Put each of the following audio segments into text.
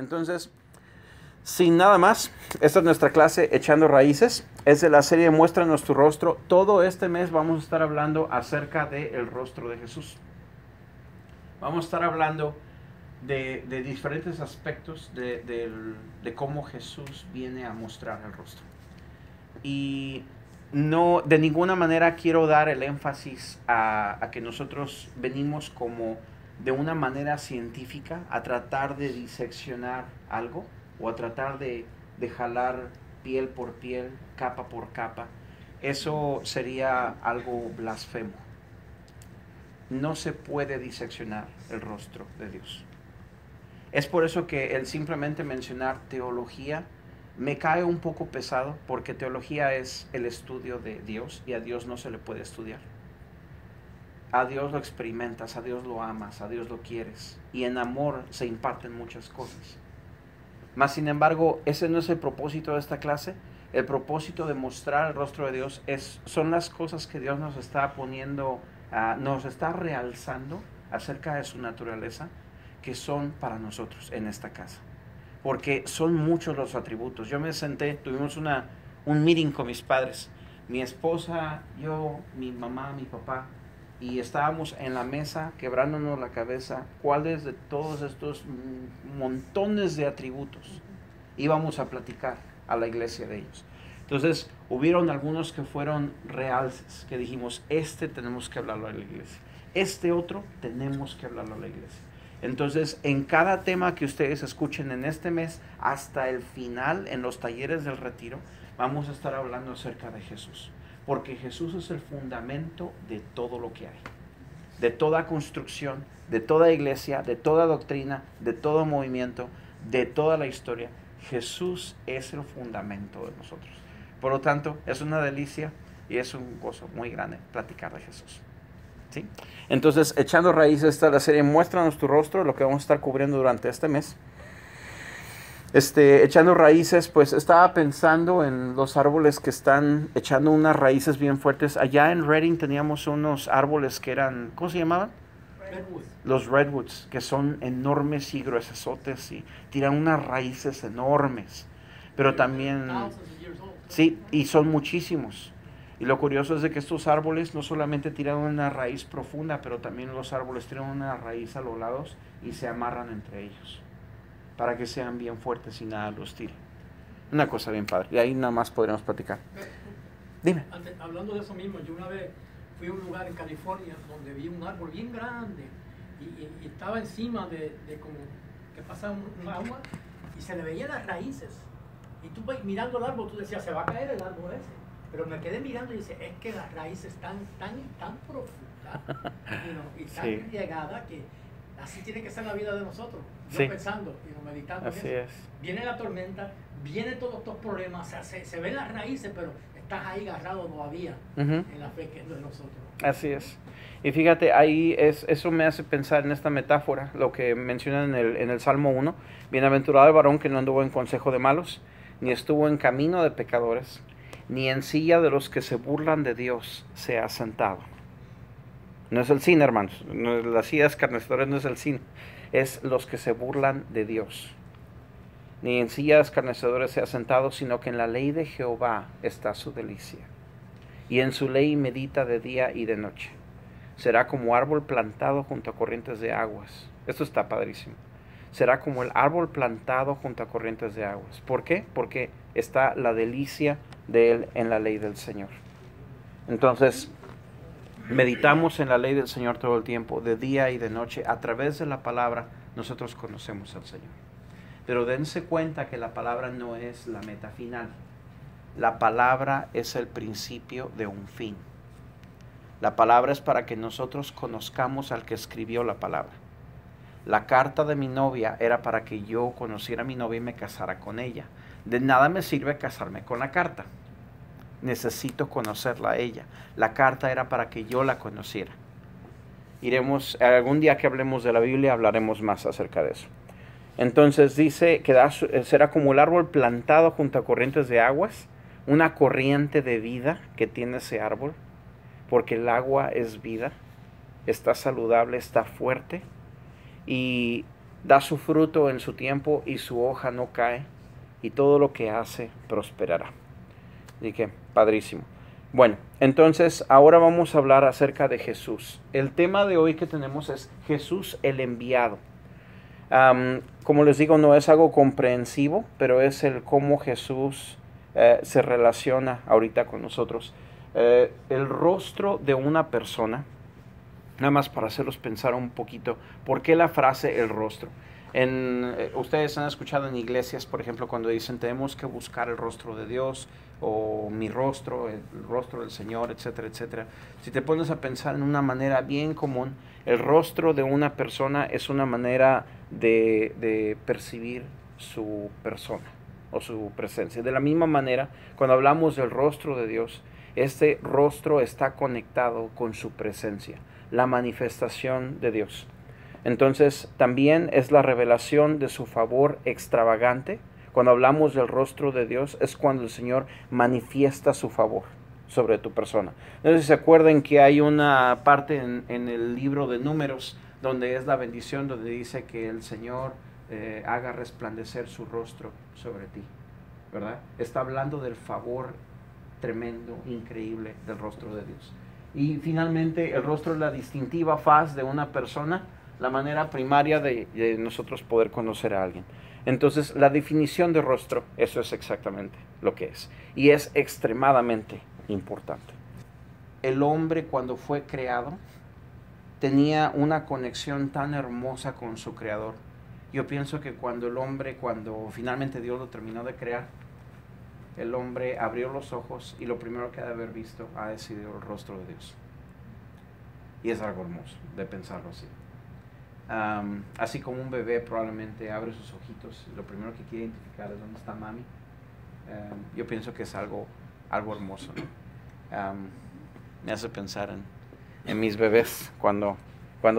Entonces, sin nada más, esta es nuestra clase Echando Raíces. Es de la serie Muéstranos tu rostro. Todo este mes vamos a estar hablando acerca del rostro de Jesús. Vamos a estar hablando de diferentes aspectos de cómo Jesús viene a mostrar el rostro. Y no, de ninguna manera quiero dar el énfasis a que nosotros venimos como de una manera científica a tratar de diseccionar algo o a tratar de jalar piel por piel, capa por capa. Eso sería algo blasfemo. No se puede diseccionar el rostro de Dios. Es por eso que el simplemente mencionar teología me cae un poco pesado, porque teología es el estudio de Dios y a Dios no se le puede estudiar. A Dios lo experimentas, a Dios lo amas, a Dios lo quieres, y en amor se imparten muchas cosas. Mas sin embargo, ese no es el propósito de esta clase. El propósito de mostrar el rostro de Dios son las cosas que Dios nos está poniendo, nos está realzando acerca de su naturaleza, que son para nosotros en esta casa. Porque son muchos los atributos. Yo me senté, tuvimos un meeting con mis padres, mi esposa, yo, mi mamá, mi papá, y estábamos en la mesa quebrándonos la cabeza cuáles de todos estos montones de atributos íbamos a platicar a la iglesia de ellos. Entonces hubieron algunos que fueron realces, que dijimos, tenemos que hablarlo a la iglesia, este otro tenemos que hablarlo a la iglesia. Entonces, en cada tema que ustedes escuchen en este mes, hasta el final, en los talleres del retiro, vamos a estar hablando acerca de Jesús. Porque Jesús es el fundamento de todo lo que hay. De toda construcción, de toda iglesia, de toda doctrina, de todo movimiento, de toda la historia. Jesús es el fundamento de nosotros. Por lo tanto, es una delicia y es un gozo muy grande platicar de Jesús. ¿Sí? Entonces, Echando Raíces, esta es la serie Muéstranos tu rostro, lo que vamos a estar cubriendo durante este mes. Echando raíces, pues estaba pensando en los árboles que están echando unas raíces bien fuertes. Allá en Redding teníamos unos árboles que eran, ¿cómo se llamaban? Redwoods. Los redwoods, que son enormes y gruesotes y tiran unas raíces enormes. Pero también, sí, y son muchísimos. Y lo curioso es de que estos árboles no solamente tiran una raíz profunda, pero también los árboles tiran una raíz a los lados y se amarran entre ellos, para que sean bien fuertes y nada los tire. Una cosa bien padre. Y ahí nada más podríamos platicar. Dime. Hablando de eso mismo, yo una vez fui a un lugar en California donde vi un árbol bien grande y estaba encima de como que pasaba un agua y se le veían las raíces. Y tú mirando el árbol, tú decías, se va a caer el árbol ese. Pero me quedé mirando y dice, es que las raíces están tan profundas y tan llegadas que así tiene que ser la vida de nosotros. Yo pensando y meditando así en eso. Es. Viene la tormenta, vienen todos estos problemas, o sea, se ven las raíces, pero estás ahí agarrado todavía en la fe que es de nosotros. Así es. Y fíjate, ahí eso me hace pensar en esta metáfora, lo que mencionan en el Salmo 1. Bienaventurado el varón que no anduvo en consejo de malos, ni estuvo en camino de pecadores, ni en silla de los que se burlan de Dios se ha sentado. No es el cine, hermanos. No, las sillas escarnecedores no es el cine. Es los que se burlan de Dios. Ni en silla de escarnecedores se ha sentado, sino que en la ley de Jehová está su delicia. Y en su ley medita de día y de noche. Será como árbol plantado junto a corrientes de aguas. Esto está padrísimo. Será como el árbol plantado junto a corrientes de aguas. ¿Por qué? Porque está la delicia de él en la ley del Señor. Entonces, meditamos en la ley del Señor todo el tiempo, de día y de noche. A través de la palabra nosotros conocemos al Señor. Pero dense cuenta que la palabra no es la meta final. La palabra es el principio de un fin. La palabra es para que nosotros conozcamos al que escribió la palabra. La carta de mi novia era para que yo conociera a mi novia y me casara con ella. De nada me sirve casarme con la carta. Necesito conocerla a ella. La carta era para que yo la conociera. Algún día que hablemos de la Biblia, hablaremos más acerca de eso. Entonces dice que será como el árbol plantado junto a corrientes de aguas, una corriente de vida que tiene ese árbol, porque el agua es vida, está saludable, está fuerte. Y da su fruto en su tiempo y su hoja no cae, y todo lo que hace prosperará. Dije, padrísimo. Bueno, entonces ahora vamos a hablar acerca de Jesús. El tema de hoy que tenemos es Jesús el enviado. Como les digo, no es algo comprensivo, pero es el cómo Jesús se relaciona ahorita con nosotros. El rostro de una persona, nada más para hacerlos pensar un poquito, ¿por qué la frase el rostro? Ustedes han escuchado en iglesias, por ejemplo, cuando dicen tenemos que buscar el rostro de Dios, o mi rostro, el rostro del Señor, etcétera, etcétera. Si te pones a pensar en una manera bien común, el rostro de una persona es una manera de percibir su persona o su presencia. De la misma manera, cuando hablamos del rostro de Dios, este rostro está conectado con su presencia, la manifestación de Dios. Entonces, también es la revelación de su favor extravagante. Cuando hablamos del rostro de Dios, es cuando el Señor manifiesta su favor sobre tu persona. No sé si se acuerdan que hay una parte en el libro de Números donde es la bendición, donde dice que el Señor haga resplandecer su rostro sobre ti, ¿verdad? Está hablando del favor tremendo, increíble del rostro de Dios. Y finalmente, el rostro es la distintiva faz de una persona, la manera primaria de nosotros poder conocer a alguien. Entonces, la definición de rostro, eso es exactamente lo que es. Y es extremadamente importante. El hombre, cuando fue creado, tenía una conexión tan hermosa con su creador. Yo pienso que cuando finalmente Dios lo terminó de crear, el hombre abrió los ojos y lo primero que ha de haber visto ha sido el rostro de Dios. Y es algo hermoso de pensarlo así. Así como un bebé probablemente abre sus ojitos, lo primero que quiere identificar es dónde está mami. Yo pienso que es algo hermoso, ¿no? Me hace pensar en mis bebés. Cuando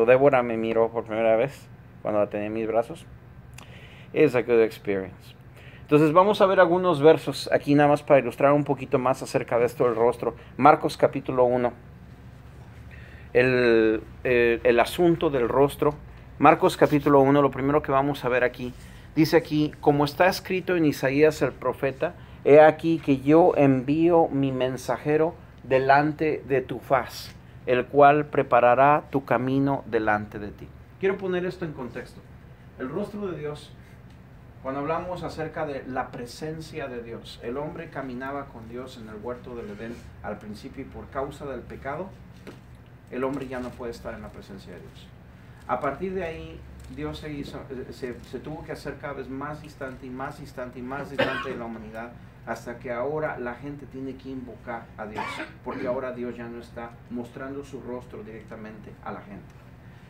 Débora me miró por primera vez, cuando la tenía en mis brazos, it's a good experience. Entonces vamos a ver algunos versos aquí nada más para ilustrar un poquito más acerca de esto del rostro. Marcos capítulo 1. El asunto del rostro. Marcos capítulo 1, lo primero que vamos a ver aquí, dice aquí, como está escrito en Isaías el profeta, he aquí que yo envío mi mensajero delante de tu faz, el cual preparará tu camino delante de ti. Quiero poner esto en contexto. El rostro de Dios, cuando hablamos acerca de la presencia de Dios, el hombre caminaba con Dios en el huerto del Edén al principio y por causa del pecado, el hombre ya no puede estar en la presencia de Dios. A partir de ahí, Dios se tuvo que hacer cada vez más distante y más distante y más distante de la humanidad, hasta que ahora la gente tiene que invocar a Dios, porque ahora Dios ya no está mostrando su rostro directamente a la gente,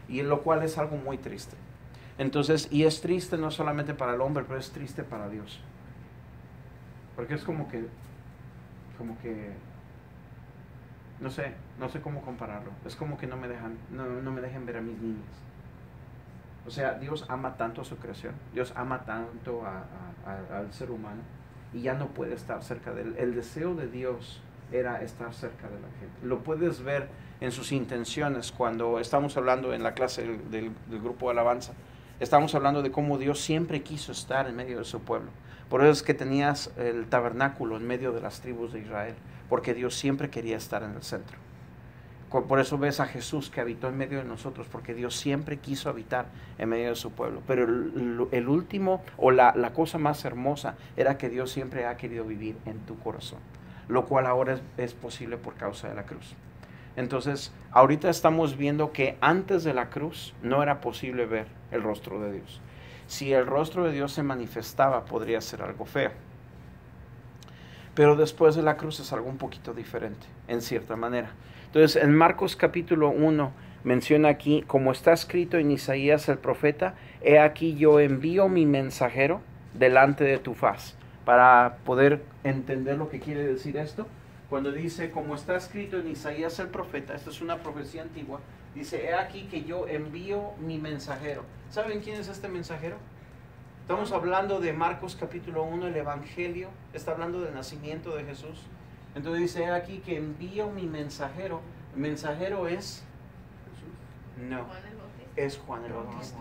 y lo cual es algo muy triste. Entonces, y es triste no solamente para el hombre, pero es triste para Dios, porque es como que no sé cómo compararlo. Es como que no me dejan ver a mis niños. O sea, Dios ama tanto a su creación, Dios ama tanto al ser humano, y ya no puede estar cerca de él. El deseo de Dios era estar cerca de la gente. Lo puedes ver en sus intenciones cuando estamos hablando en la clase del grupo de alabanza. Estamos hablando de cómo Dios siempre quiso estar en medio de su pueblo. Por eso es que tenías el tabernáculo en medio de las tribus de Israel, porque Dios siempre quería estar en el centro. Por eso ves a Jesús que habitó en medio de nosotros, porque Dios siempre quiso habitar en medio de su pueblo. Pero el último, o la cosa más hermosa, era que Dios siempre ha querido vivir en tu corazón, lo cual ahora es posible por causa de la cruz. Entonces, ahorita estamos viendo que antes de la cruz no era posible ver el rostro de Dios. Si el rostro de Dios se manifestaba, podría ser algo feo. Pero después de la cruz es algo un poquito diferente, en cierta manera. Entonces, en Marcos capítulo 1 menciona aquí, como está escrito en Isaías el profeta, he aquí yo envío mi mensajero delante de tu faz. Para poder entender lo que quiere decir esto, cuando dice, como está escrito en Isaías el profeta, esta es una profecía antigua, dice, he aquí que yo envío mi mensajero. ¿Saben quién es este mensajero? Estamos hablando de Marcos capítulo 1, el Evangelio, está hablando del nacimiento de Jesús. Entonces dice aquí que envío mi mensajero. ¿El mensajero es? Jesús. No. es Juan el Bautista.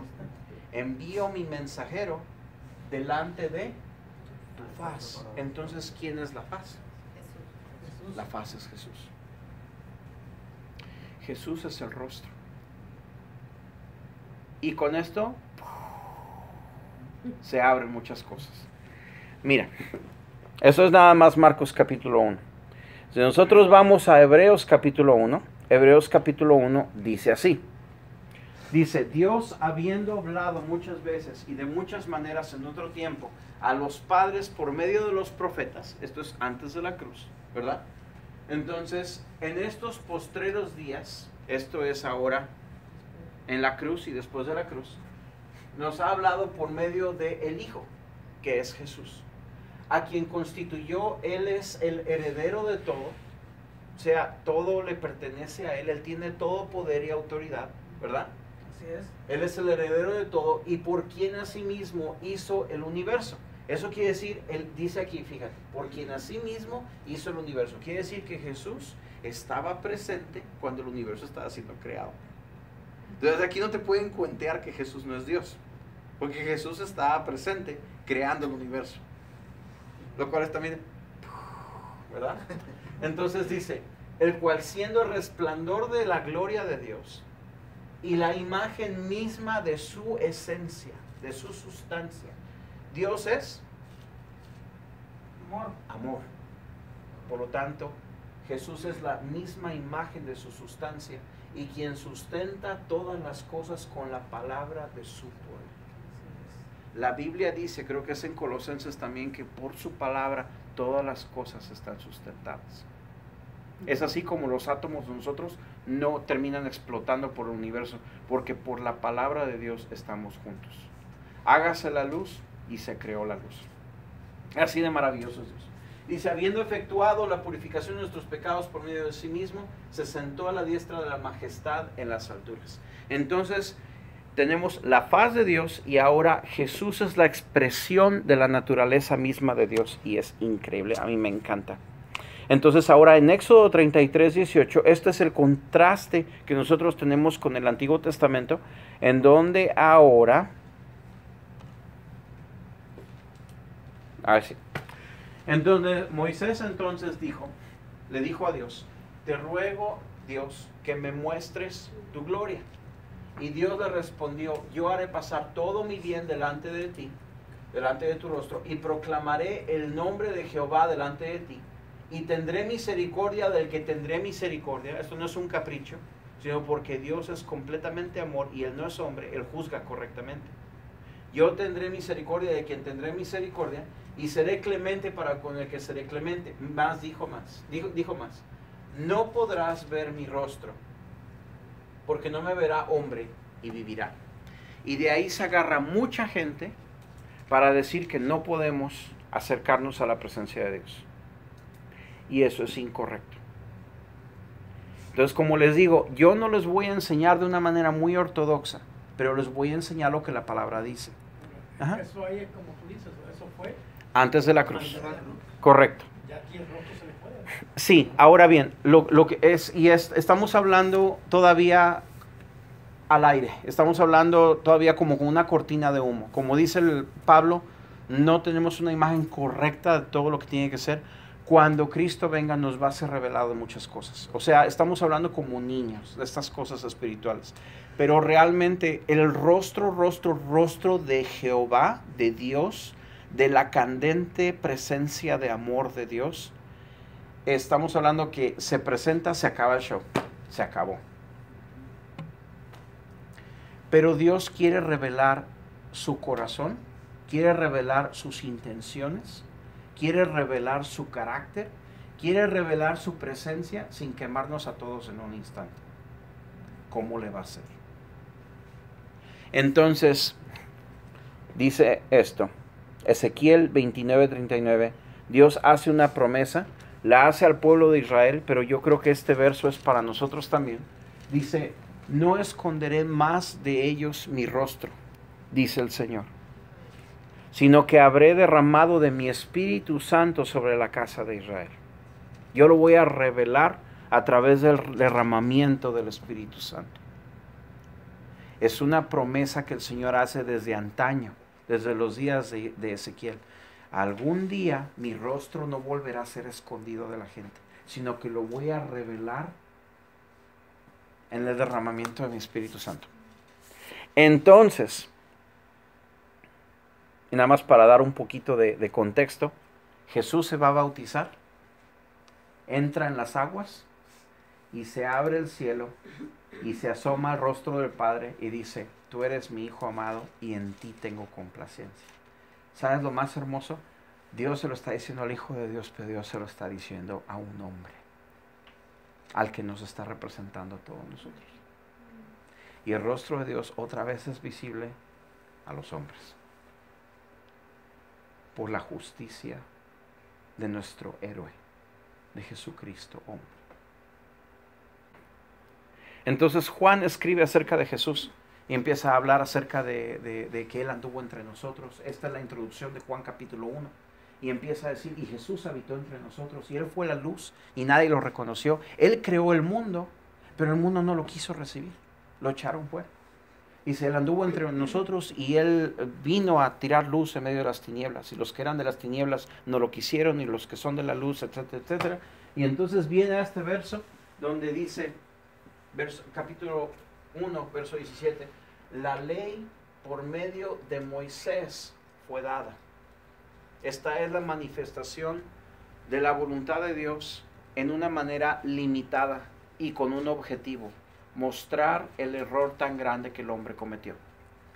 Envío mi mensajero delante de tu faz. Entonces, ¿quién es la faz? La faz es Jesús. Jesús es el rostro. Y con esto se abren muchas cosas. Mira, eso es nada más Marcos capítulo 1. Si nosotros vamos a Hebreos capítulo 1, Hebreos capítulo 1 dice así. Dice, Dios habiendo hablado muchas veces y de muchas maneras en otro tiempo a los padres por medio de los profetas, esto es antes de la cruz, ¿verdad? Entonces, en estos postreros días, esto es ahora en la cruz y después de la cruz, nos ha hablado por medio de el Hijo, que es Jesús, a quien constituyó. Él es el heredero de todo, o sea, todo le pertenece a Él, Él tiene todo poder y autoridad, ¿verdad? Así es. Él es el heredero de todo y por quien asimismo hizo el universo. Eso quiere decir, Él dice aquí, fíjate, por quien asimismo hizo el universo. Quiere decir que Jesús estaba presente cuando el universo estaba siendo creado. Entonces aquí no te pueden cuentear que Jesús no es Dios, porque Jesús estaba presente creando el universo. Lo cual es también, ¿verdad? Entonces dice, el cual siendo el resplandor de la gloria de Dios y la imagen misma de su esencia, de su sustancia. Dios es Amor. amor. Por lo tanto, Jesús es la misma imagen de su sustancia y quien sustenta todas las cosas con la palabra de su poder. La Biblia dice, creo que es en Colosenses también, que por su palabra todas las cosas están sustentadas. Es así como los átomos de nosotros no terminan explotando por el universo, porque por la palabra de Dios estamos juntos. Hágase la luz y se creó la luz. Así de maravilloso es Dios. Dice, habiendo efectuado la purificación de nuestros pecados por medio de sí mismo, se sentó a la diestra de la majestad en las alturas. Entonces, tenemos la faz de Dios y ahora Jesús es la expresión de la naturaleza misma de Dios y es increíble, a mí me encanta. Entonces ahora en Éxodo 33, 18, este es el contraste que nosotros tenemos con el Antiguo Testamento, en donde ahora, a ver si, en donde Moisés entonces le dijo a Dios, te ruego Dios que me muestres tu gloria. Y Dios le respondió, yo haré pasar todo mi bien delante de ti, delante de tu rostro, y proclamaré el nombre de Jehová delante de ti. Y tendré misericordia del que tendré misericordia. Esto no es un capricho, sino porque Dios es completamente amor y Él no es hombre, Él juzga correctamente. Yo tendré misericordia de quien tendré misericordia y seré clemente para con el que seré clemente. Dijo más. No podrás ver mi rostro, porque no me verá hombre y vivirá. Y de ahí se agarra mucha gente para decir que no podemos acercarnos a la presencia de Dios. Y eso es incorrecto. Entonces, como les digo, yo no les voy a enseñar de una manera muy ortodoxa, pero les voy a enseñar lo que la palabra dice. Ajá. Eso ahí es como tú dices, eso fue antes de la cruz. antes de la cruz. Correcto. Ya aquí el rostro se le puede. Sí, ahora bien, lo que es, estamos hablando todavía al aire, estamos hablando todavía como con una cortina de humo. Como dice el Pablo, no tenemos una imagen correcta de todo lo que tiene que ser. Cuando Cristo venga nos va a ser revelado muchas cosas. O sea, estamos hablando como niños de estas cosas espirituales. Pero realmente el rostro de Jehová, de Dios, de la candente presencia de amor de Dios, estamos hablando que se presenta, se acaba el show, se acabó. Pero Dios quiere revelar su corazón, quiere revelar sus intenciones, quiere revelar su carácter, quiere revelar su presencia sin quemarnos a todos en un instante. ¿Cómo le va a hacer? Entonces, dice esto, Ezequiel 29:39, Dios hace una promesa, la hace al pueblo de Israel, pero yo creo que este verso es para nosotros también. Dice, no esconderé más de ellos mi rostro, dice el Señor, sino que habré derramado de mi Espíritu Santo sobre la casa de Israel. Yo lo voy a revelar a través del derramamiento del Espíritu Santo. Es una promesa que el Señor hace desde antaño, desde los días de Ezequiel. Algún día mi rostro no volverá a ser escondido de la gente, sino que lo voy a revelar en el derramamiento de mi Espíritu Santo. Entonces, y nada más para dar un poquito de contexto, Jesús se va a bautizar, entra en las aguas y se abre el cielo y se asoma al rostro del Padre y dice: tú eres mi Hijo amado y en ti tengo complacencia. ¿Sabes lo más hermoso? Dios se lo está diciendo al Hijo de Dios, pero Dios se lo está diciendo a un hombre, al que nos está representando a todos nosotros. Y el rostro de Dios otra vez es visible a los hombres, por la justicia de nuestro héroe, de Jesucristo, hombre. Entonces Juan escribe acerca de Jesús y empieza a hablar acerca de que Él anduvo entre nosotros. Esta es la introducción de Juan capítulo 1. Y empieza a decir: y Jesús habitó entre nosotros, y Él fue la luz, y nadie lo reconoció. Él creó el mundo, pero el mundo no lo quiso recibir. Lo echaron fuera. Dice: Él anduvo entre nosotros, y Él vino a tirar luz en medio de las tinieblas. Y los que eran de las tinieblas no lo quisieron, y los que son de la luz, etcétera, etcétera. Y entonces viene a este verso, donde dice, capítulo 1, verso 17, la ley por medio de Moisés fue dada. Esta es la manifestación de la voluntad de Dios en una manera limitada y con un objetivo: mostrar el error tan grande que el hombre cometió.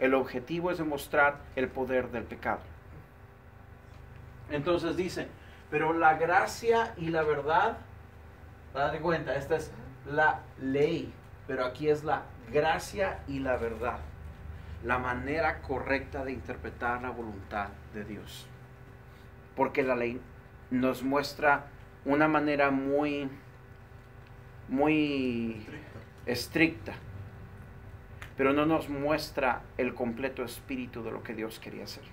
El objetivo es demostrar el poder del pecado. Entonces dice: pero la gracia y la verdad, date cuenta, esta es la ley, pero aquí es la gracia y la verdad, la manera correcta de interpretar la voluntad de Dios. Porque la ley nos muestra una manera muy estricta, pero no nos muestra el completo espíritu de lo que Dios quería hacer.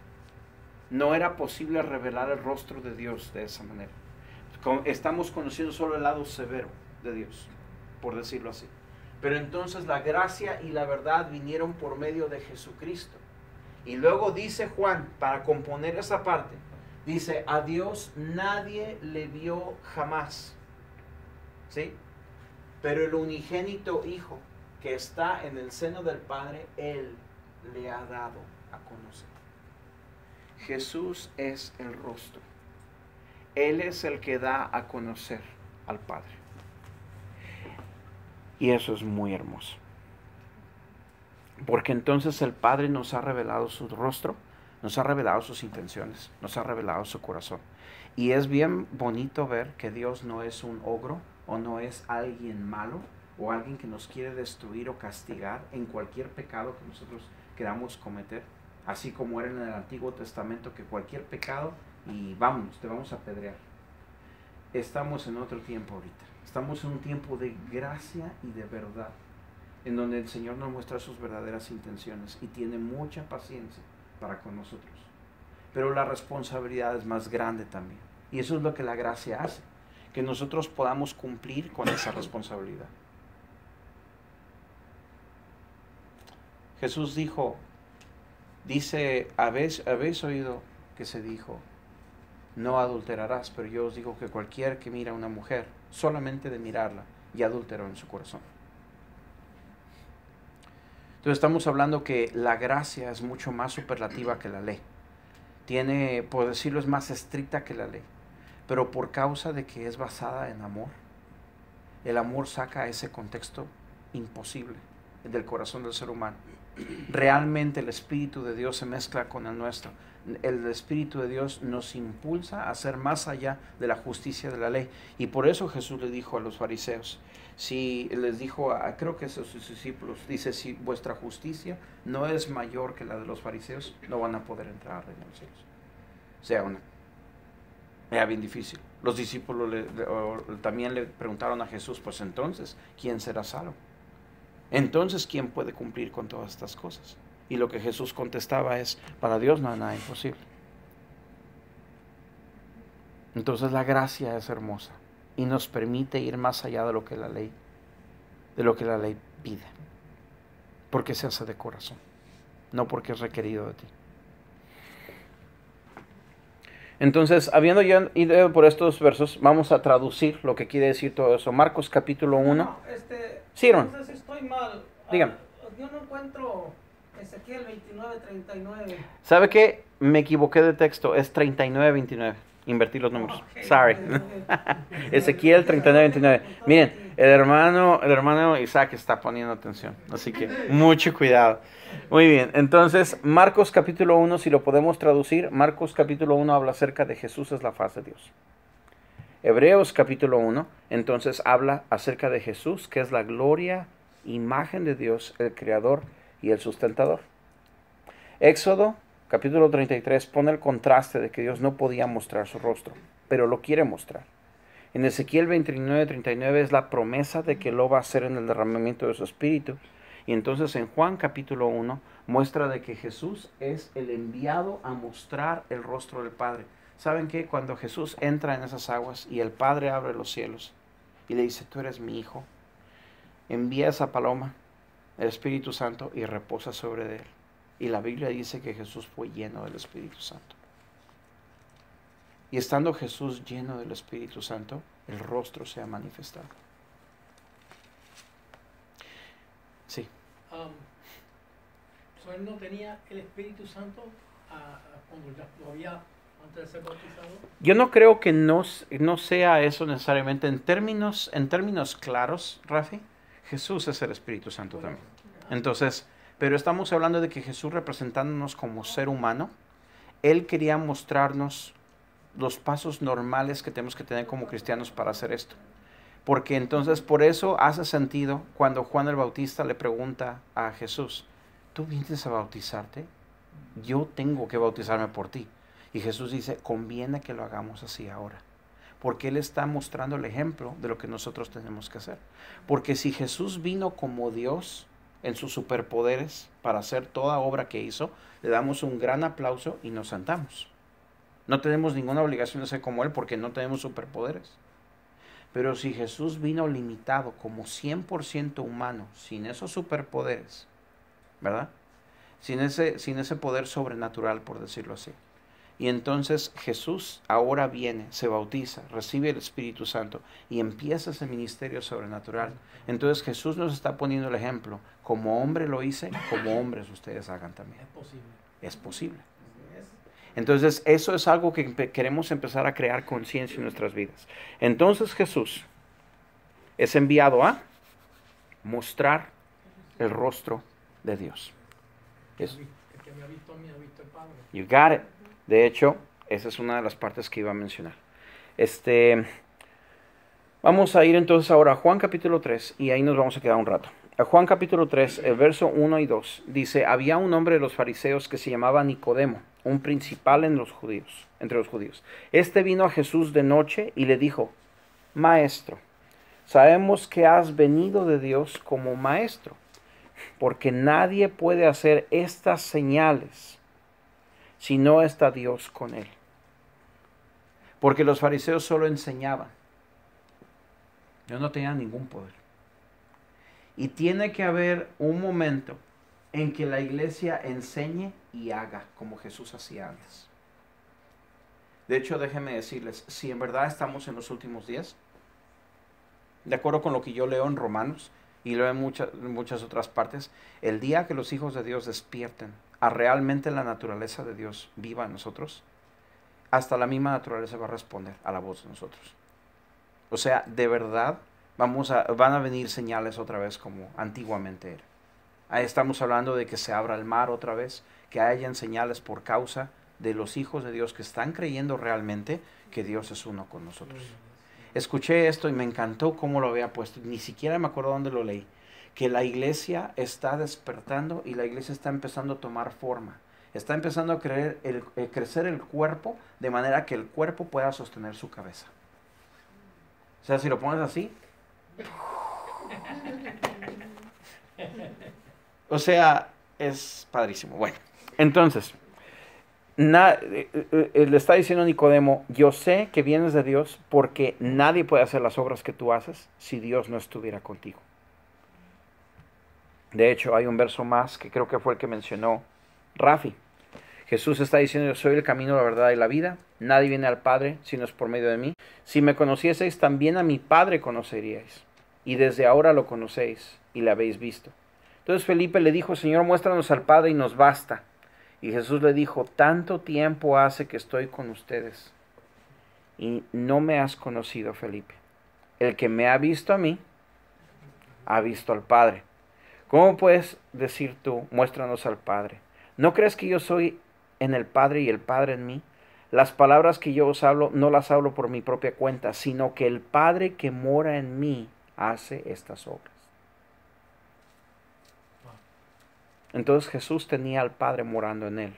No era posible revelar el rostro de Dios de esa manera. Estamos conociendo solo el lado severo de Dios, por decirlo así. Pero entonces la gracia y la verdad vinieron por medio de Jesucristo. Y luego dice Juan, para componer esa parte, dice: a Dios nadie le vio jamás, ¿sí? Pero el unigénito Hijo que está en el seno del Padre, Él le ha dado a conocer. Jesús es el rostro. Él es el que da a conocer al Padre. Y eso es muy hermoso. Porque entonces el Padre nos ha revelado su rostro, nos ha revelado sus intenciones, nos ha revelado su corazón. Y es bien bonito ver que Dios no es un ogro, o no es alguien malo, o alguien que nos quiere destruir o castigar en cualquier pecado que nosotros queramos cometer. Así como era en el Antiguo Testamento, que cualquier pecado y vámonos, te vamos a apedrear. Estamos en otro tiempo ahorita. Estamos en un tiempo de gracia y de verdad, en donde el Señor nos muestra sus verdaderas intenciones y tiene mucha paciencia para con nosotros. Pero la responsabilidad es más grande también. Y eso es lo que la gracia hace, que nosotros podamos cumplir con esa responsabilidad. Jesús dice, habéis oído que se dijo: no adulterarás, pero yo os digo que cualquiera que mira a una mujer, solamente de mirarla, ya adulteró en su corazón. Entonces estamos hablando que la gracia es mucho más superlativa que la ley. Tiene, por decirlo, es más estricta que la ley. Pero por causa de que es basada en amor, el amor saca ese contexto imposible del corazón del ser humano. Realmente el Espíritu de Dios se mezcla con el nuestro. El Espíritu de Dios nos impulsa a ser más allá de la justicia de la ley. Y por eso Jesús le dijo a los fariseos, si les dijo, creo que a sus discípulos, dice: si vuestra justicia no es mayor que la de los fariseos, no van a poder entrar al reino de los cielos. O sea, era bien difícil. Los discípulos también le preguntaron a Jesús: pues entonces, ¿quién será salvo? Entonces, ¿quién puede cumplir con todas estas cosas? Y lo que Jesús contestaba es: para Dios no hay nada imposible. Entonces la gracia es hermosa y nos permite ir más allá de lo que la ley pide. porque se hace de corazón, no porque es requerido de ti. Entonces, habiendo ya ido por estos versos, vamos a traducir lo que quiere decir todo eso. Marcos capítulo 1. Sí, hermano. No sé si estoy mal. Dígame. Yo no encuentro Ezequiel 29:39. ¿Sabe qué? Me equivoqué de texto. Es 39:29. Invertí los números. Okay. Sorry. Ezequiel 39:29. Miren, el hermano Isaac está poniendo atención. Así que mucho cuidado. Muy bien. Entonces, Marcos capítulo 1, si lo podemos traducir, Marcos capítulo 1 habla acerca de Jesús es la faz de Dios. Hebreos capítulo 1, entonces habla acerca de Jesús, que es la gloria, imagen de Dios, el creador y el sustentador. Éxodo capítulo 33 pone el contraste de que Dios no podía mostrar su rostro, pero lo quiere mostrar. En Ezequiel 29:39 es la promesa de que lo va a hacer en el derramamiento de su espíritu. Y entonces en Juan capítulo 1 muestra de que Jesús es el enviado a mostrar el rostro del Padre. ¿Saben qué? Cuando Jesús entra en esas aguas y el Padre abre los cielos y le dice, tú eres mi hijo, envía esa paloma, el Espíritu Santo, y reposa sobre él. Y la Biblia dice que Jesús fue lleno del Espíritu Santo. Y estando Jesús lleno del Espíritu Santo, el rostro se ha manifestado. Sí. Él no tenía el Espíritu Santo cuando ya lo había antes de ser bautizado. Yo no creo que no sea eso necesariamente en términos claros, Rafi. Jesús es el Espíritu Santo también. Entonces, pero estamos hablando de que Jesús, representándonos como ser humano, Él quería mostrarnos los pasos normales que tenemos que tener como cristianos para hacer esto. Porque entonces por eso hace sentido cuando Juan el Bautista le pregunta a Jesús, ¿tú vienes a bautizarte? Yo tengo que bautizarme por ti. Y Jesús dice, conviene que lo hagamos así ahora. Porque Él está mostrando el ejemplo de lo que nosotros tenemos que hacer. Porque si Jesús vino como Dios en sus superpoderes para hacer toda obra que hizo, le damos un gran aplauso y nos sentamos. No tenemos ninguna obligación de ser como Él porque no tenemos superpoderes. Pero si Jesús vino limitado como 100% humano, sin esos superpoderes, ¿verdad? Sin ese poder sobrenatural, por decirlo así. Y entonces Jesús ahora viene, se bautiza, recibe el Espíritu Santo y empieza ese ministerio sobrenatural. Entonces Jesús nos está poniendo el ejemplo. Como hombre lo hice, como hombres ustedes hagan también. Es posible. Es posible. Entonces, eso es algo que queremos empezar a crear conciencia en nuestras vidas. Entonces, Jesús es enviado a mostrar el rostro de Dios. Eso. El que me ha visto a mí, ha visto al Padre. You got it. De hecho, esa es una de las partes que iba a mencionar. Vamos a ir entonces ahora a Juan capítulo 3 y ahí nos vamos a quedar un rato. A Juan capítulo 3, el verso 1 y 2, dice, había un hombre de los fariseos que se llamaba Nicodemo, un principal entre los judíos. Este vino a Jesús de noche y le dijo, Maestro, sabemos que has venido de Dios como maestro, porque nadie puede hacer estas señales si no está Dios con él. Porque los fariseos solo enseñaban. Ellos no tenían ningún poder. Y tiene que haber un momento en que la iglesia enseñe y haga como Jesús hacía antes. De hecho, déjenme decirles, si en verdad estamos en los últimos días, de acuerdo con lo que yo leo en Romanos y leo en muchas otras partes, el día que los hijos de Dios despierten a realmente la naturaleza de Dios viva en nosotros, hasta la misma naturaleza va a responder a la voz de nosotros. O sea, de verdad, van a venir señales otra vez como antiguamente era. Ahí estamos hablando de que se abra el mar otra vez, que hayan señales por causa de los hijos de Dios que están creyendo realmente que Dios es uno con nosotros. Escuché esto y me encantó cómo lo había puesto. Ni siquiera me acuerdo dónde lo leí. Que la iglesia está despertando y la iglesia está empezando a tomar forma. Está empezando a crecer el cuerpo de manera que el cuerpo pueda sostener su cabeza. O sea, si lo pones así. O sea, es padrísimo. Bueno, entonces, le está diciendo Nicodemo, yo sé que vienes de Dios porque nadie puede hacer las obras que tú haces si Dios no estuviera contigo. De hecho, hay un verso más que creo que fue el que mencionó Rafi. Jesús está diciendo, yo soy el camino, la verdad y la vida. Nadie viene al Padre si no es por medio de mí. Si me conocieseis, también a mi Padre conoceríais. Y desde ahora lo conocéis y le habéis visto. Entonces Felipe le dijo, Señor, muéstranos al Padre y nos basta. Y Jesús le dijo, tanto tiempo hace que estoy con ustedes y no me has conocido, Felipe. El que me ha visto a mí, ha visto al Padre. ¿Cómo puedes decir tú, muéstranos al Padre? ¿No crees que yo soy en el Padre y el Padre en mí? Las palabras que yo os hablo, no las hablo por mi propia cuenta, sino que el Padre que mora en mí hace estas obras. Entonces Jesús tenía al Padre morando en él.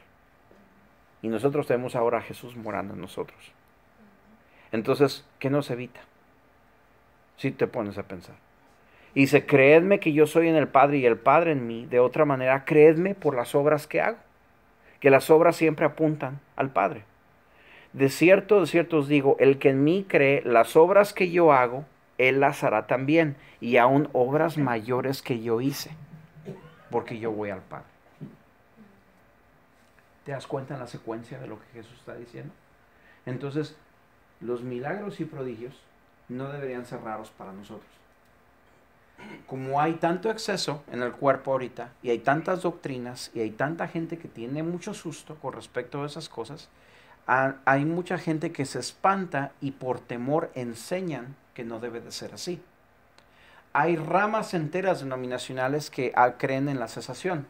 Y nosotros tenemos ahora a Jesús morando en nosotros. Entonces, ¿qué nos evita? Si te pones a pensar. Y dice, creedme que yo soy en el Padre y el Padre en mí. De otra manera, creedme por las obras que hago. Que las obras siempre apuntan al Padre. De cierto os digo, el que en mí cree, las obras que yo hago, él las hará también. Y aún obras mayores que yo hice. Porque yo voy al Padre. ¿Te das cuenta en la secuencia de lo que Jesús está diciendo? Entonces, los milagros y prodigios no deberían ser raros para nosotros. Como hay tanto exceso en el cuerpo ahorita, y hay tantas doctrinas, y hay tanta gente que tiene mucho susto con respecto a esas cosas, hay mucha gente que se espanta y por temor enseñan que no debe de ser así. Hay ramas enteras denominacionales que creen en la cesación.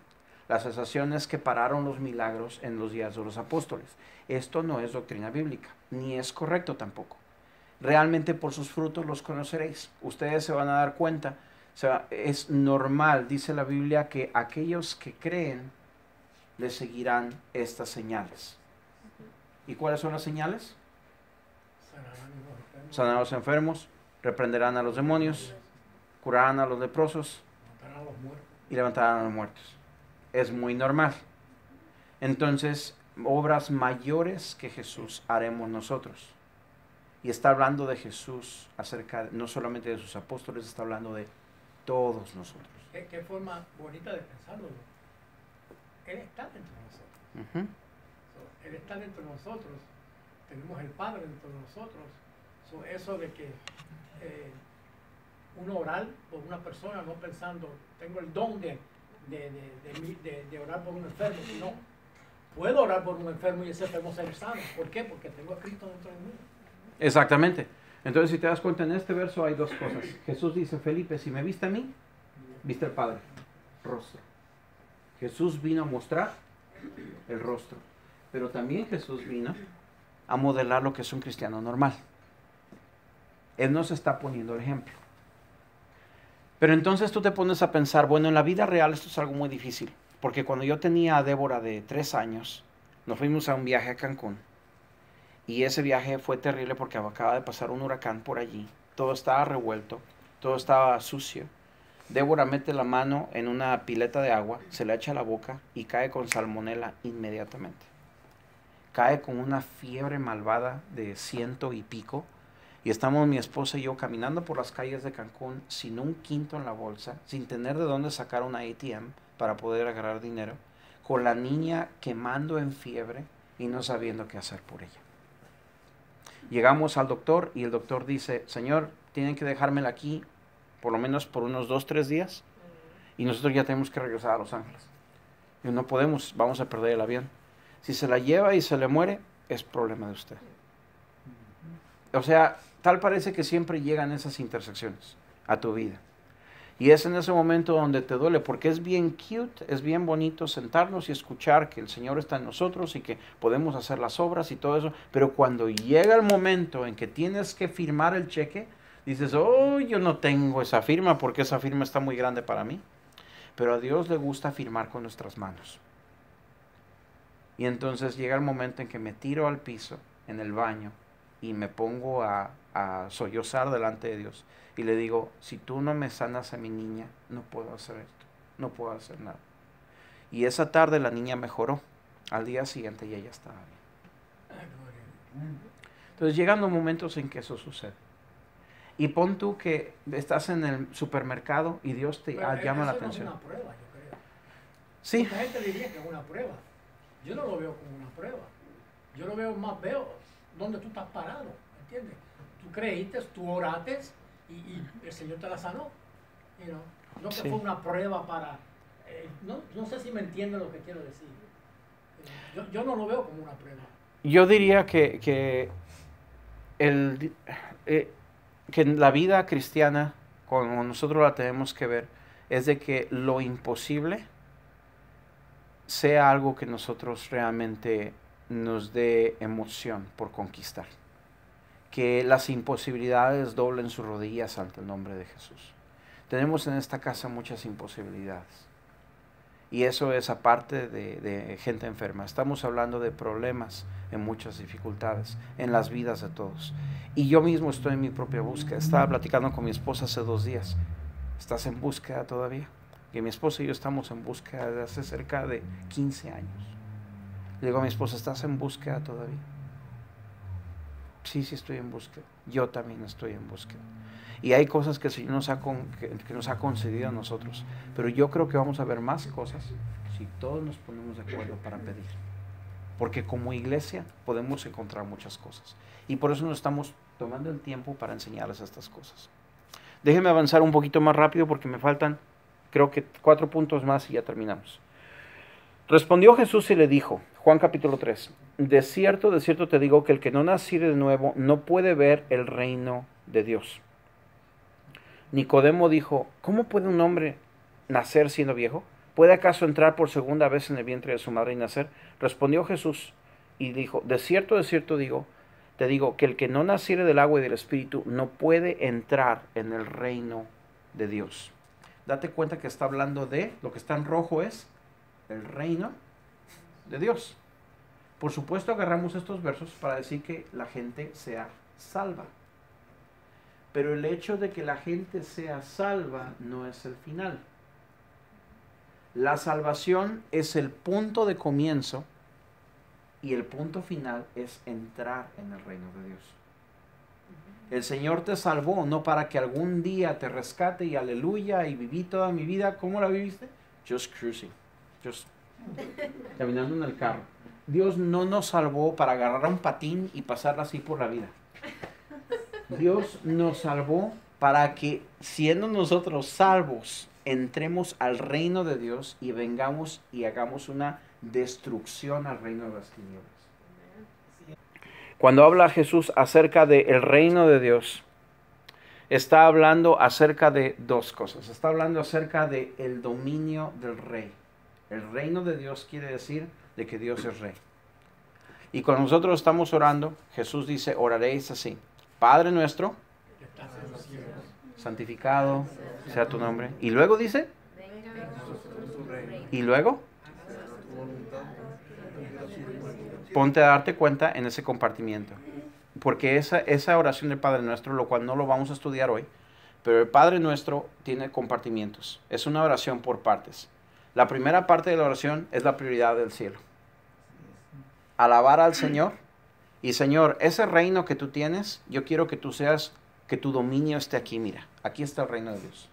La cesación es que pararon los milagros en los días de los apóstoles. Esto no es doctrina bíblica, ni es correcto tampoco. Realmente por sus frutos los conoceréis. Ustedes se van a dar cuenta. O sea, es normal, dice la Biblia, que aquellos que creen le seguirán estas señales. ¿Y cuáles son las señales? Sanarán a los enfermos, reprenderán a los demonios, curarán a los leprosos y levantarán a los muertos. Es muy normal. Entonces, obras mayores que Jesús haremos nosotros. Y está hablando de Jesús acerca, no solamente de sus apóstoles, está hablando de todos nosotros. ¿Qué forma bonita de pensarlo? Él está dentro de nosotros. Él está dentro de nosotros. Tenemos el Padre dentro de nosotros. Eso de que uno orar por una persona, no pensando, tengo el don de orar por un enfermo, sino puedo orar por un enfermo y ese enfermo ser sano. ¿Por qué? Porque tengo a Cristo dentro de mí. Exactamente. Entonces, si te das cuenta, en este verso hay dos cosas. Jesús dice, Felipe, si me viste a mí, viste al Padre, rostro. Jesús vino a mostrar el rostro. Pero también Jesús vino a modelar lo que es un cristiano normal. Él nos está poniendo el ejemplo. Pero entonces tú te pones a pensar, bueno, en la vida real esto es algo muy difícil. Porque cuando yo tenía a Débora de 3 años, nos fuimos a un viaje a Cancún. Y ese viaje fue terrible porque acaba de pasar un huracán por allí. Todo estaba revuelto, todo estaba sucio. Débora mete la mano en una pileta de agua, se le echa a la boca y cae con salmonela inmediatamente. Cae con una fiebre malvada de 100 y pico. Y estamos mi esposa y yo caminando por las calles de Cancún sin un quinto en la bolsa, sin tener de dónde sacar una ATM para poder agarrar dinero, con la niña quemando en fiebre y no sabiendo qué hacer por ella. Llegamos al doctor y el doctor dice, señor, tienen que dejármela aquí por lo menos por unos 2-3 días y nosotros ya tenemos que regresar a Los Ángeles. Y no podemos, vamos a perder el avión. Si se la lleva y se le muere, es problema de usted. O sea, tal parece que siempre llegan esas intersecciones a tu vida. Y es en ese momento donde te duele, porque es bien cute, es bien bonito sentarnos y escuchar que el Señor está en nosotros y que podemos hacer las obras y todo eso. Pero cuando llega el momento en que tienes que firmar el cheque, dices, oh, yo no tengo esa firma porque esa firma está muy grande para mí. Pero a Dios le gusta firmar con nuestras manos. Y entonces llega el momento en que me tiro al piso en el baño y me pongo a sollozar delante de Dios. Y le digo, si tú no me sanas a mi niña, no puedo hacer esto, no puedo hacer nada. Y esa tarde la niña mejoró. Al día siguiente ella ya estaba bien. Entonces llegan los momentos en que eso sucede. Y pon tú que estás en el supermercado y Dios te llama la atención. No es una prueba, yo creo. Sí. Mucha gente diría que es una prueba. Yo no lo veo como una prueba. Yo lo veo donde tú estás parado, ¿entiendes? Tú creíste, tú oraste y el Señor te la sanó. You know? No que Sí. fue una prueba para... no sé si me entienden lo que quiero decir. Yo no lo veo como una prueba. Yo diría que la vida cristiana, como nosotros la tenemos que ver, es de que lo imposible sea algo que nosotros realmente nos dé emoción por conquistar. Que las imposibilidades doblen sus rodillas ante el nombre de Jesús. Tenemos en esta casa muchas imposibilidades. Y eso es aparte de gente enferma. Estamos hablando de problemas, en muchas dificultades, en las vidas de todos. Y yo mismo estoy en mi propia búsqueda. Estaba platicando con mi esposa hace 2 días. ¿Estás en búsqueda todavía? Que mi esposa y yo estamos en búsqueda desde hace cerca de 15 años. Le digo a mi esposa, ¿estás en búsqueda todavía? Sí, estoy en búsqueda. Yo también estoy en búsqueda. Y hay cosas que el Señor que nos ha concedido a nosotros. Pero yo creo que vamos a ver más cosas si todos nos ponemos de acuerdo para pedir. Porque como iglesia podemos encontrar muchas cosas. Y por eso nos estamos tomando el tiempo para enseñarles estas cosas. Déjenme avanzar un poquito más rápido porque me faltan, creo que 4 puntos más y ya terminamos. Respondió Jesús y le dijo, Juan capítulo 3, de cierto te digo que el que no naciere de nuevo no puede ver el reino de Dios. Nicodemo dijo, ¿cómo puede un hombre nacer siendo viejo? ¿Puede acaso entrar por segunda vez en el vientre de su madre y nacer? Respondió Jesús y dijo, de cierto te digo que el que no naciere del agua y del espíritu no puede entrar en el reino de Dios. Date cuenta que está hablando de, lo que está en rojo es el reino de Dios. Por supuesto agarramos estos versos para decir que la gente sea salva. Pero el hecho de que la gente sea salva no es el final. La salvación es el punto de comienzo y el punto final es entrar en el reino de Dios. El Señor te salvó no para que algún día te rescate y aleluya y viví toda mi vida. ¿Cómo la viviste? Just cruising. Just caminando en el carro. Dios no nos salvó para agarrar un patín y pasarla así por la vida. Dios nos salvó para que, siendo nosotros salvos, entremos al reino de Dios y vengamos y hagamos una destrucción al reino de las tinieblas. Cuando habla Jesús acerca del reino de Dios, está hablando acerca de 2 cosas. Está hablando acerca del dominio del rey. El reino de Dios quiere decir de que Dios es rey. Y cuando nosotros estamos orando, Jesús dice, oraréis así. Padre nuestro, santificado sea tu nombre. Y luego dice, y luego, ponte a darte cuenta en ese compartimiento. Porque esa oración del Padre Nuestro, lo cual no lo vamos a estudiar hoy, pero el Padre Nuestro tiene compartimientos. Es una oración por partes. La primera parte de la oración es la prioridad del cielo. Alabar al Señor. Y Señor, ese reino que tú tienes, yo quiero que tú seas, que tu dominio esté aquí, mira. Aquí está el reino de Dios.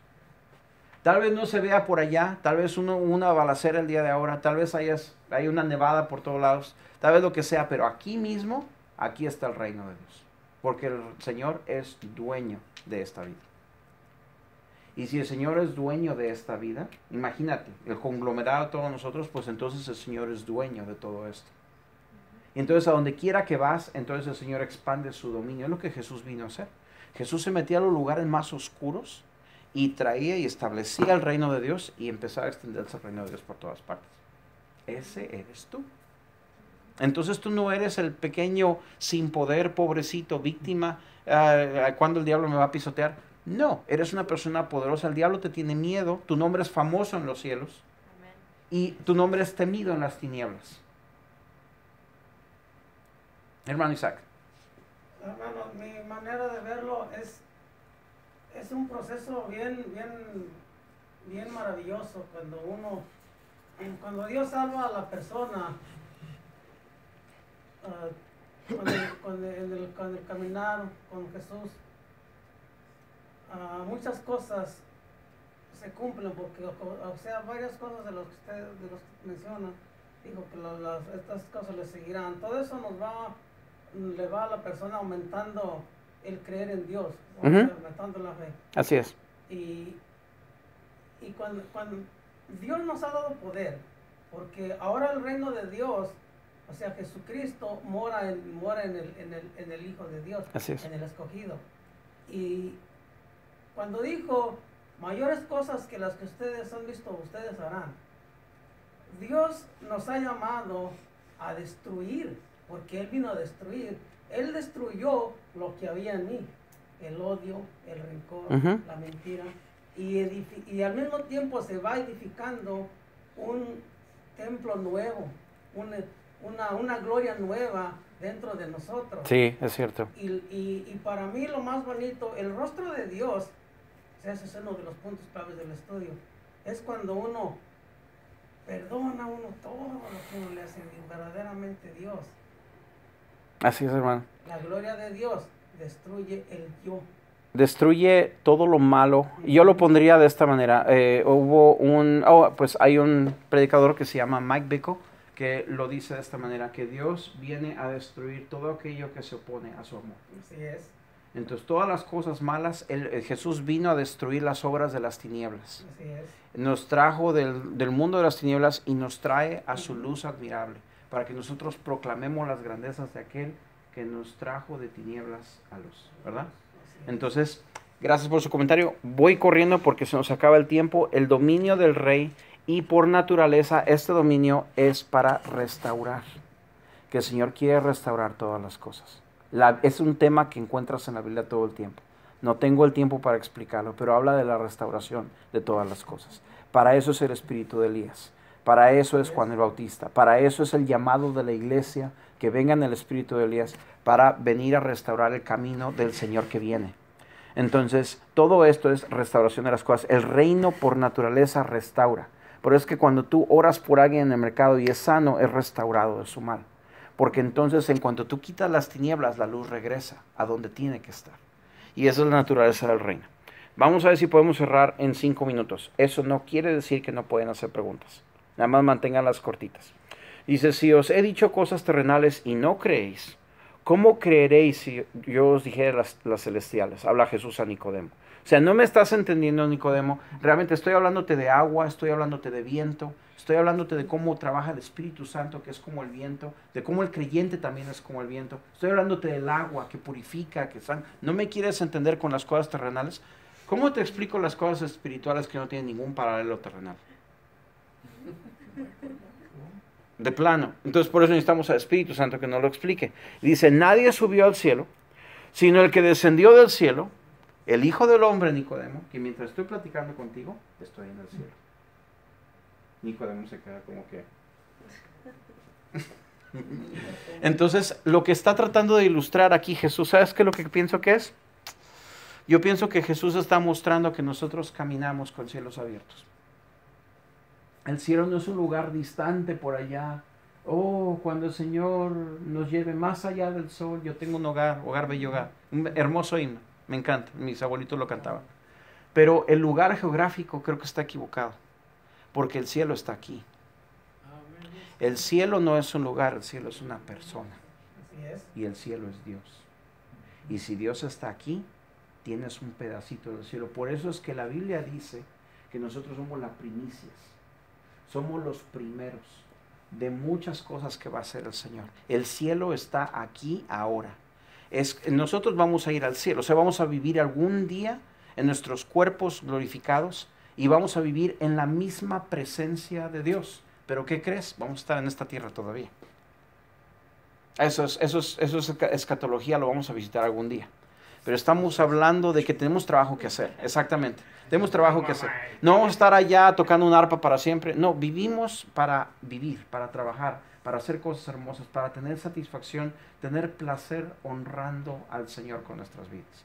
Tal vez no se vea por allá, tal vez una balacera el día de ahora, tal vez hay una nevada por todos lados, tal vez lo que sea, pero aquí mismo, aquí está el reino de Dios. Porque el Señor es dueño de esta vida. Y si el Señor es dueño de esta vida, imagínate, el conglomerado de todos nosotros, pues entonces el Señor es dueño de todo esto. Y entonces a donde quiera que vas, entonces el Señor expande su dominio. Es lo que Jesús vino a hacer. Jesús se metía a los lugares más oscuros y traía y establecía el reino de Dios y empezaba a extenderse el reino de Dios por todas partes. Ese eres tú. Entonces tú no eres el pequeño sin poder, pobrecito, víctima, cuando el diablo me va a pisotear. No, eres una persona poderosa. El diablo te tiene miedo, tu nombre es famoso en los cielos. Amén. Y tu nombre es temido en las tinieblas. Hermano Isaac. Hermano, mi manera de verlo es un proceso bien maravilloso cuando Dios salva a la persona, con el caminar con Jesús. muchas cosas se cumplen, porque, o sea, varias cosas de los que usted menciona, dijo que estas cosas le seguirán. Todo eso le va a la persona aumentando el creer en Dios, aumentando la fe. Así es. Y cuando Dios nos ha dado poder, porque ahora el reino de Dios, o sea, Jesucristo mora en el Hijo de Dios, así es, en el escogido. Y cuando dijo, mayores cosas que las que ustedes han visto, ustedes harán. Dios nos ha llamado a destruir, porque Él vino a destruir. Él destruyó lo que había en mí, el odio, el rencor, la mentira. Y al mismo tiempo se va edificando un templo nuevo, una gloria nueva dentro de nosotros. Sí, es cierto. Y para mí lo más bonito, el rostro de Dios, ese es uno de los puntos claves del estudio, es cuando uno perdona a uno todo lo que uno le hace, verdaderamente Dios. Así es, hermano. La gloria de Dios destruye el yo. Destruye todo lo malo. Yo lo pondría de esta manera. Pues hay un predicador que se llama Mike Bickle, que lo dice de esta manera, que Dios viene a destruir todo aquello que se opone a su amor. Así es. Entonces, todas las cosas malas, Jesús vino a destruir las obras de las tinieblas. Así es. Nos trajo del mundo de las tinieblas y nos trae a su luz admirable, para que nosotros proclamemos las grandezas de aquel que nos trajo de tinieblas a luz, ¿verdad? Entonces, gracias por su comentario. Voy corriendo porque se nos acaba el tiempo. El dominio del rey, y por naturaleza este dominio es para restaurar, que el Señor quiere restaurar todas las cosas. Es un tema que encuentras en la Biblia todo el tiempo. No tengo el tiempo para explicarlo, pero habla de la restauración de todas las cosas. Para eso es el espíritu de Elías. Para eso es Juan el Bautista. Para eso es el llamado de la iglesia, que venga en el espíritu de Elías, para venir a restaurar el camino del Señor que viene. Entonces, todo esto es restauración de las cosas. El reino por naturaleza restaura. Por eso es que cuando tú oras por alguien en el mercado y es sano, es restaurado de su mal. Porque entonces, en cuanto tú quitas las tinieblas, la luz regresa a donde tiene que estar. Y esa es la naturaleza del reino. Vamos a ver si podemos cerrar en 5 minutos. Eso no quiere decir que no pueden hacer preguntas. Nada más manténganlas cortitas. Dice, si os he dicho cosas terrenales y no creéis, ¿cómo creeréis si yo os dijera las celestiales? Habla Jesús a Nicodemo. O sea, no me estás entendiendo, Nicodemo. Realmente estoy hablándote de agua, estoy hablándote de viento, estoy hablándote de cómo trabaja el Espíritu Santo, que es como el viento, de cómo el creyente también es como el viento. Estoy hablándote del agua que purifica, que sana. ¿No me quieres entender con las cosas terrenales? ¿Cómo te explico las cosas espirituales que no tienen ningún paralelo terrenal? De plano. Entonces por eso necesitamos al Espíritu Santo que nos lo explique. Dice, nadie subió al cielo, sino el que descendió del cielo, el Hijo del Hombre, Nicodemo, que mientras estoy platicando contigo, estoy en el cielo. Nicodemo se queda como que... Entonces, lo que está tratando de ilustrar aquí Jesús, ¿sabes qué es lo que pienso que es? Yo pienso que Jesús está mostrando que nosotros caminamos con cielos abiertos. El cielo no es un lugar distante por allá. Oh, cuando el Señor nos lleve más allá del sol, yo tengo un hogar bello hogar. Un hermoso himno, me encanta, mis abuelitos lo cantaban. Pero el lugar geográfico creo que está equivocado, porque el cielo está aquí. El cielo no es un lugar, el cielo es una persona. Y el cielo es Dios. Y si Dios está aquí, tienes un pedacito del cielo. Por eso es que la Biblia dice que nosotros somos las primicias. Somos los primeros de muchas cosas que va a hacer el Señor. El cielo está aquí ahora. Nosotros vamos a ir al cielo, o sea, vamos a vivir algún día en nuestros cuerpos glorificados y vamos a vivir en la misma presencia de Dios. Pero ¿qué crees? Vamos a estar en esta tierra todavía. Eso es escatología, lo vamos a visitar algún día. Pero estamos hablando de que tenemos trabajo que hacer, exactamente. Tenemos trabajo que hacer. No vamos a estar allá tocando un arpa para siempre. No, vivimos para vivir, para trabajar, para hacer cosas hermosas, para tener satisfacción, tener placer honrando al Señor con nuestras vidas.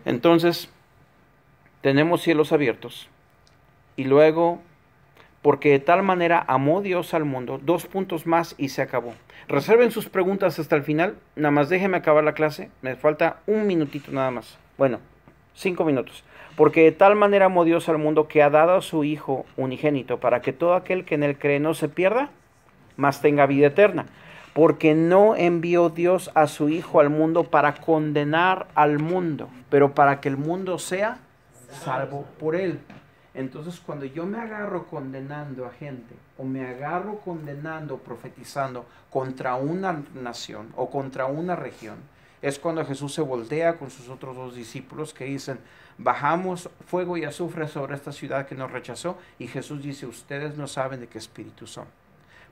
Entonces, tenemos cielos abiertos. Y luego, porque de tal manera amó Dios al mundo, 2 puntos más y se acabó. Reserven sus preguntas hasta el final. Nada más déjenme acabar la clase. Me falta un minutito nada más. Bueno, 5 minutos. Porque de tal manera amó Dios al mundo que ha dado a su Hijo unigénito para que todo aquel que en él cree no se pierda, mas tenga vida eterna. Porque no envió Dios a su Hijo al mundo para condenar al mundo, pero para que el mundo sea salvo por él. Entonces, cuando yo me agarro condenando a gente, o me agarro condenando, profetizando contra una nación o contra una región, es cuando Jesús se voltea con sus otros 2 discípulos que dicen, bajamos fuego y azufre sobre esta ciudad que nos rechazó, y Jesús dice, ustedes no saben de qué espíritu son,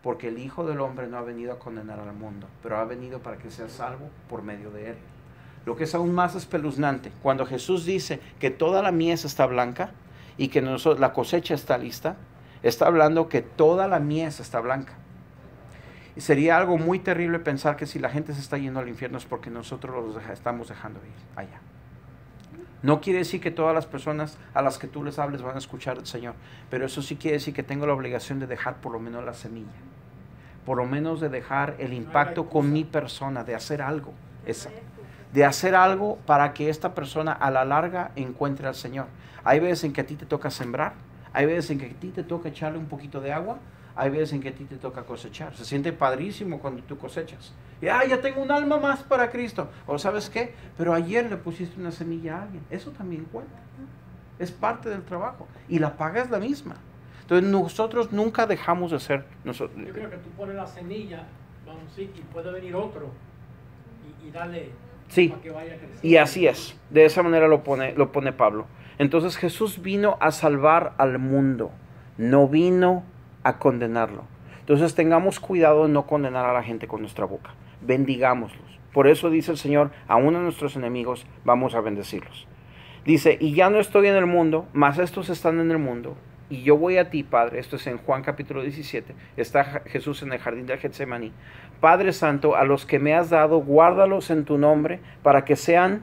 porque el Hijo del Hombre no ha venido a condenar al mundo, pero ha venido para que sea salvo por medio de él. Lo que es aún más espeluznante, cuando Jesús dice que toda la mies está blanca y que la cosecha está lista, está hablando que toda la mies está blanca. Y sería algo muy terrible pensar que si la gente se está yendo al infierno es porque nosotros los estamos dejando ir allá. No quiere decir que todas las personas a las que tú les hables van a escuchar al Señor, pero eso sí quiere decir que tengo la obligación de dejar por lo menos la semilla, por lo menos de dejar el impacto con mi persona, de hacer algo, de hacer algo para que esta persona a la larga encuentre al Señor. Hay veces en que a ti te toca sembrar, hay veces en que a ti te toca echarle un poquito de agua, hay veces en que a ti te toca cosechar. Se siente padrísimo cuando tú cosechas. Y ya tengo un alma más para Cristo. O ¿sabes qué? Pero ayer le pusiste una semilla a alguien. Eso también cuenta. Es parte del trabajo. Y la paga es la misma. Entonces nosotros nunca dejamos de ser nosotros. Yo creo que tú pones la semilla, vamos, sí, y puede venir otro y darle para que vaya creciendo. Y así es. De esa manera lo pone Pablo. Entonces Jesús vino a salvar al mundo. No vino a condenarlo. Entonces tengamos cuidado de no condenar a la gente con nuestra boca. Bendigámoslos. Por eso dice el Señor, aún a nuestros enemigos vamos a bendecirlos. Dice, y ya no estoy en el mundo, mas estos están en el mundo, y yo voy a ti, Padre. Esto es en Juan capítulo 17. Está Jesús en el jardín del Getsemaní. Padre Santo, a los que me has dado, guárdalos en tu nombre, para que sean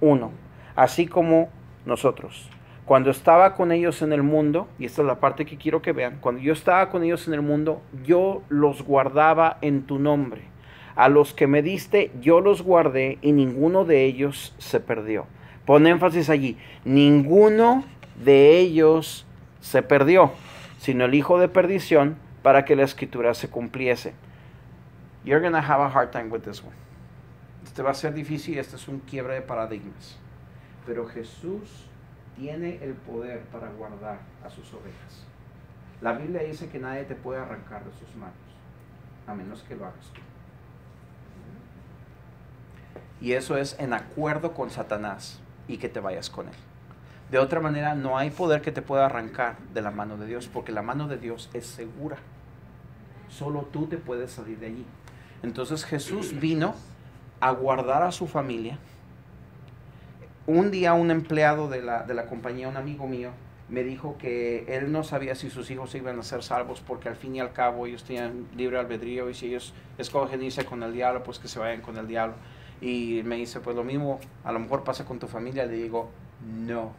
uno, así como nosotros. Cuando estaba con ellos en el mundo, y esta es la parte que quiero que vean, cuando yo estaba con ellos en el mundo, yo los guardaba en tu nombre. A los que me diste, yo los guardé, y ninguno de ellos se perdió. Pon énfasis allí, ninguno de ellos se perdió, sino el hijo de perdición, para que la escritura se cumpliese. You're going to have a hard time with this one. Este va a ser difícil, este es un quiebre de paradigmas. Pero Jesús tiene el poder para guardar a sus ovejas. La Biblia dice que nadie te puede arrancar de sus manos, a menos que lo hagas tú. Y eso es en acuerdo con Satanás y que te vayas con él. De otra manera, no hay poder que te pueda arrancar de la mano de Dios, porque la mano de Dios es segura. Solo tú te puedes salir de allí. Entonces Jesús vino a guardar a su familia. Un día un empleado de la compañía, un amigo mío, me dijo que él no sabía si sus hijos iban a ser salvos, porque al fin y al cabo ellos tenían libre albedrío, y si ellos escogen irse con el diablo, pues que se vayan con el diablo. Y me dice, pues lo mismo a lo mejor pasa con tu familia. Le digo, no,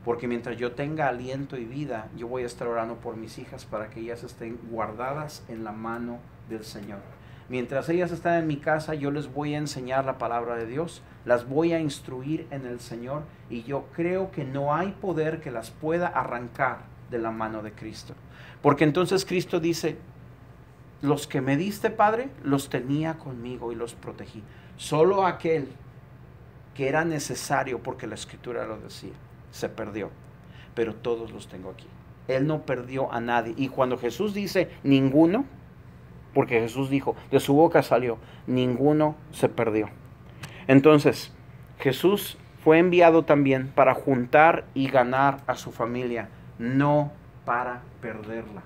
porque mientras yo tenga aliento y vida, yo voy a estar orando por mis hijas para que ellas estén guardadas en la mano del Señor. Mientras ellas están en mi casa, yo les voy a enseñar la palabra de Dios, las voy a instruir en el Señor, y yo creo que no hay poder que las pueda arrancar de la mano de Cristo. Porque entonces Cristo dice, los que me diste, Padre, los tenía conmigo y los protegí. Solo aquel que era necesario, porque la Escritura lo decía, se perdió, pero todos los tengo aquí. Él no perdió a nadie. Y cuando Jesús dice ninguno, porque Jesús dijo, de su boca salió, ninguno se perdió. Entonces, Jesús fue enviado también para juntar y ganar a su familia, no para perderla.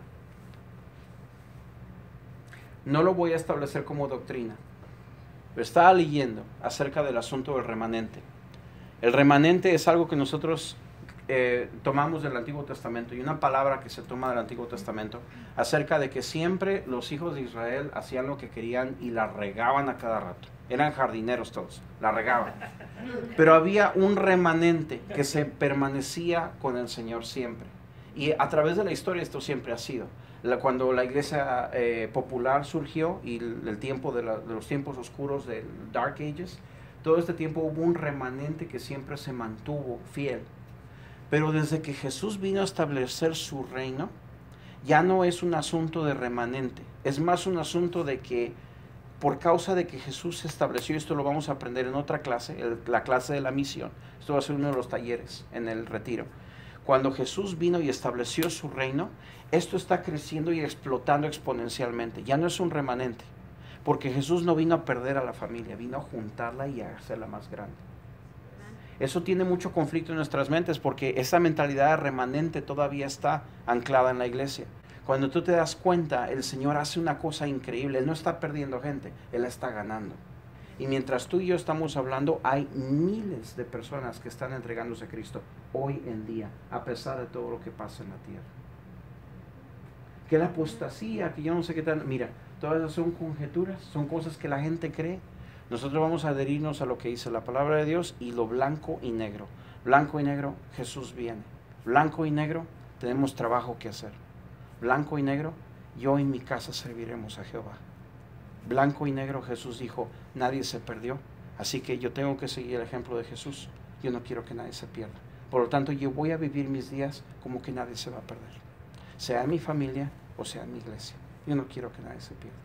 No lo voy a establecer como doctrina, pero estaba leyendo acerca del asunto del remanente. El remanente es algo que nosotros tomamos del Antiguo Testamento, y una palabra que se toma del Antiguo Testamento acerca de que siempre los hijos de Israel hacían lo que querían y la regaban a cada rato. Eran jardineros todos, la regaban. Pero había un remanente que se permanecía con el Señor siempre. Y a través de la historia esto siempre ha sido. Cuando la iglesia popular surgió y el tiempo de los tiempos oscuros del Dark Ages, Todo este tiempo hubo un remanente que siempre se mantuvo fiel. Pero desde que Jesús vino a establecer su reino, ya no es un asunto de remanente. Es más un asunto de que por causa de que Jesús se estableció, esto lo vamos a aprender en otra clase, la clase de la misión. Esto va a ser uno de los talleres en el retiro. Cuando Jesús vino y estableció su reino, esto está creciendo y explotando exponencialmente. Ya no es un remanente, porque Jesús no vino a perder a la familia, vino a juntarla y a hacerla más grande. Eso tiene mucho conflicto en nuestras mentes porque esa mentalidad remanente todavía está anclada en la iglesia. Cuando tú te das cuenta, el Señor hace una cosa increíble. Él no está perdiendo gente, Él la está ganando. Y mientras tú y yo estamos hablando, hay miles de personas que están entregándose a Cristo hoy en día, a pesar de todo lo que pasa en la tierra. Que la apostasía, que yo no sé qué tal, mira, todas esas son conjeturas, son cosas que la gente cree. Nosotros vamos a adherirnos a lo que dice la palabra de Dios y lo blanco y negro. Blanco y negro, Jesús viene. Blanco y negro, tenemos trabajo que hacer. Blanco y negro, yo y mi casa serviremos a Jehová. Blanco y negro, Jesús dijo, nadie se perdió, así que yo tengo que seguir el ejemplo de Jesús. Yo no quiero que nadie se pierda. Por lo tanto, yo voy a vivir mis días como que nadie se va a perder. Sea en mi familia o sea en mi iglesia. Yo no quiero que nadie se pierda.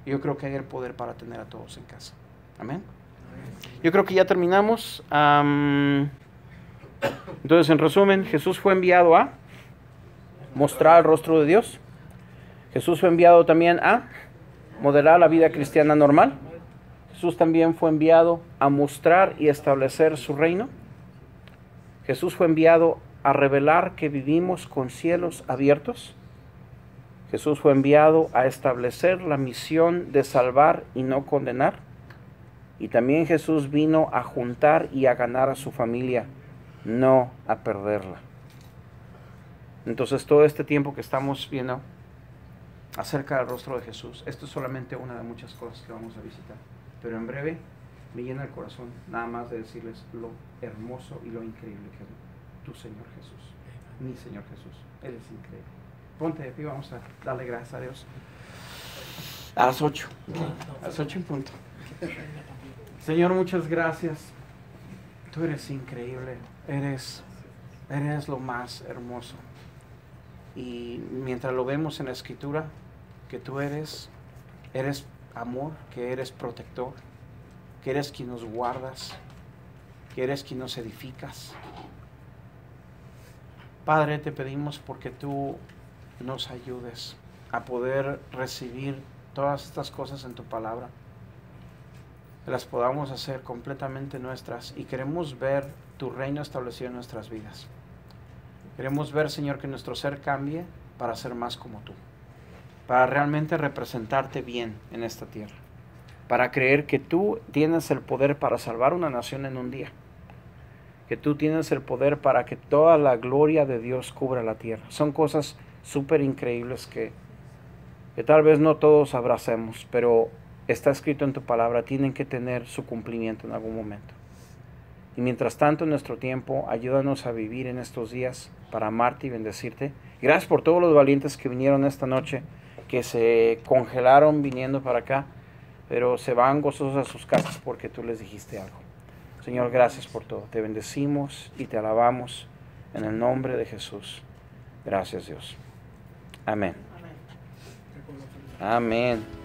Yo creo que hay el poder para tener a todos en casa. Amén. Yo creo que ya terminamos. Entonces, en resumen, Jesús fue enviado a mostrar el rostro de Dios. Jesús fue enviado también a modelar la vida cristiana normal. Jesús también fue enviado a mostrar y establecer su reino. Jesús fue enviado a revelar que vivimos con cielos abiertos. Jesús fue enviado a establecer la misión de salvar y no condenar. Y también Jesús vino a juntar y a ganar a su familia, no a perderla. Entonces todo este tiempo que estamos viendo acerca del rostro de Jesús, esto es solamente una de muchas cosas que vamos a visitar. Pero en breve me llena el corazón nada más de decirles lo hermoso y lo increíble que es tu Señor Jesús, mi Señor Jesús. Él es increíble. Ponte de pie, vamos a darle gracias a Dios. A las 8 en punto. Señor, muchas gracias. Tú eres increíble, eres lo más hermoso. Y mientras lo vemos en la Escritura, que tú eres amor, que eres protector, que eres quien nos guardas, que eres quien nos edificas. Padre, te pedimos porque tú nos ayudes a poder recibir todas estas cosas en tu palabra, que las podamos hacer completamente nuestras, y queremos ver tu reino establecido en nuestras vidas. Queremos ver, Señor, que nuestro ser cambie para ser más como tú, para realmente representarte bien en esta tierra, para creer que tú tienes el poder para salvar una nación en un día, que tú tienes el poder para que toda la gloria de Dios cubra la tierra. Son cosas súper increíbles que tal vez no todos abracemos, pero está escrito en tu palabra, tienen que tener su cumplimiento en algún momento. Y mientras tanto, en nuestro tiempo, ayúdanos a vivir en estos días para amarte y bendecirte. Gracias por todos los valientes que vinieron esta noche, que se congelaron viniendo para acá, pero se van gozosos a sus casas porque tú les dijiste algo. Señor, gracias por todo. Te bendecimos y te alabamos en el nombre de Jesús. Gracias, Dios. Amén. Amén.